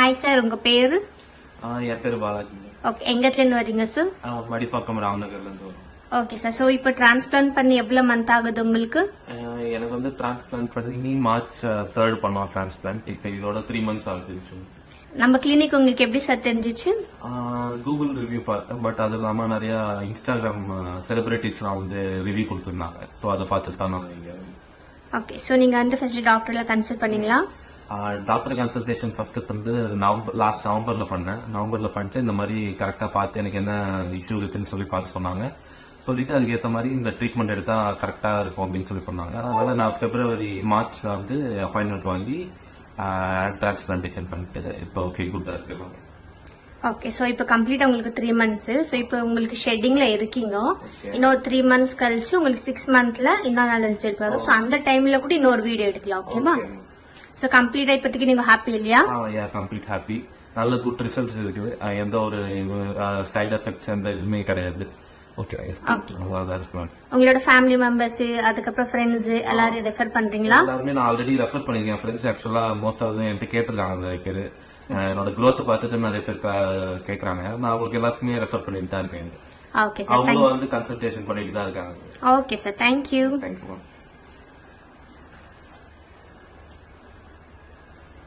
Hi sir, உங்க பேரு? என் பேரு பாலாஜி. ஓகே, எங்கத்துல இருந்து வரீங்க சார்? மடிப்பாக்கம் ராம்நகர்ல இருந்து வரும். Okay sir. ஸோ இப்போ டிரான்ஸ்பிளான்ட் பண்ணி எவ்வளவு மந்த் ஆகுது உங்களுக்கு? எனக்கு வந்து டிரான்ஸ்பிளான்ட் பண்ணி மார்ச் 3rd பண்ணோம் டிரான்ஸ்பிளான்ட். இப்போ இதோட 3 months ஆகுது. நம்ம கிளினிக் உங்களுக்கு எப்படி சார் தெரிஞ்சிச்சு? கூகுள் ரிவ்யூ பார்த்தேன். பட் அது இல்லாம நிறைய இன்ஸ்டாகிராம் செலிபிரிட்டிஸ்லாம் வந்து ரிவ்யூ கொடுத்துருந்தாங்க. ஸோ அதை பார்த்துட்டு தான் நான் இங்க. ஓகே, ஸோ நீங்க வந்து ஃபர்ஸ்ட் டாக்டர்ல கன்சல்ட் பண்ணீங்களா? டாக்டர் கன்சல்டேஷன் ஃபர்ஸ்ட் வந்து லாஸ்ட் நவம்பர்ல பண்ணேன். நவம்பர்ல பண்ணிட்டு இந்த மாதிரி கரெக்டா பார்த்து எனக்கு என்ன இஷ்யூ இருக்குன்னு சொல்லி பார்த்து சொன்னாங்க. சொல்லிட்டு அதுக்கேற்ற மாதிரி இந்த ட்ரீட்மெண்ட் எடுத்தா கரெக்டா இருக்கும் அப்படின்னு சொல்லி சொன்னாங்க. அதனால நான் மார்ச்ல வந்து அப்பாயின்மெண்ட் வாங்கி டிரான்ஸ்பிளான்டேஷன் பண்ணிட்டு இப்போ ஓகே குட்டா இருக்கு. ஓகே, ஸோ இப்போ கம்ப்ளீட்டா உங்களுக்கு 3 months. ஸோ இப்போ உங்களுக்கு ஷெட்டிங்ல இருக்கீங்க. இன்னொரு 3 months கழிச்சு உங்களுக்கு 6 monthல இன்னும் நல்ல ரிசல்ட் வரும். ஸோ அந்த டைம்ல கூட இன்னொரு வீடியோ எடுக்கலாம். ஓகேவா? ஸோ கம்ப்ளீட்டா இப்போதைக்கு நீங்க ஹாப்பி இல்லையா? Complete happy. நல்ல குட் ரிசல்ட்ஸ் இருக்குது. எந்த ஒரு சைடு எஃபெக்ட்ஸ் எந்த இதுவுமே கிடையாது. ஓகே, உங்களோட ஃபேமிலி மெம்பர்ஸ் அதுக்கப்புறம் ஃப்ரெண்ட்ஸ் எல்லாரும் ரெஃபர் பண்றீங்களா? எல்லாருமே நான் ஆல்ரெடி ரெஃபர் பண்ணிருக்கேன். ஃப்ரெண்ட்ஸ் ஆக்சுவலா மோஸ்ட் ஆஃப் என்கிட்ட கேட்டிருக்காங்க. நிறைய பேர் என்னோட growth பார்த்துட்டு நிறைய பேர் கேட்கறாங்க. நான் அவங்களுக்கு எல்லாருக்குமே ரெஃபர் பண்ணிட்டு தான் இருக்கேன். ஓகே சார், அவங்களும் வந்து கன்சல்டேஷன் பண்ணிட்டு தான் இருக்காங்க. Okay sir, thank you. தேங்க்யூ.